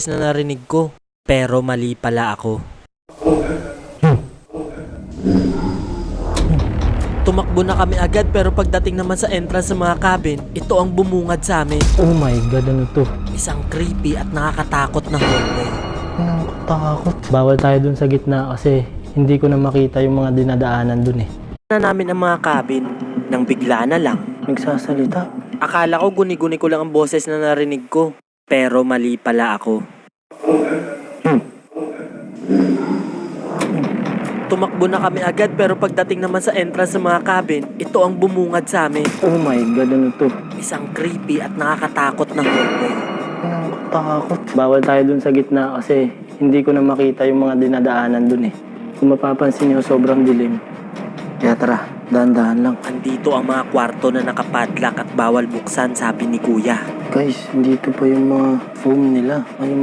na narinig ko, pero mali pala ako. Tumakbo na kami agad pero pagdating naman sa entrance ng mga cabin, ito ang bumungad sa amin. Oh my God, ano to? Isang creepy at nakakatakot na hallway. Nakakatakot. Bawal tayo dun sa gitna kasi hindi ko na makita yung mga dinadaanan dun eh. Na namin ang mga cabin nang bigla na lang. Nagsasalita. Akala ko guni-guni ko lang ang boses na narinig ko, pero mali pala ako. Tumakbo na kami agad pero pagdating naman sa entrance ng mga cabin, ito ang bumungad sa amin. Oh my God, ano to? Isang creepy at nakakatakot na hallway. Nakakatakot. Bawal tayo dun sa gitna kasi hindi ko na makita yung mga dinadaanan dun eh. Kung mapapansin nyo, sobrang dilim. Kaya tara, dahan-dahan lang. Andito ang mga kwarto na nakapadlock at bawal buksan, sabi ni Kuya. Guys, dito pa yung mga foam nila. Ano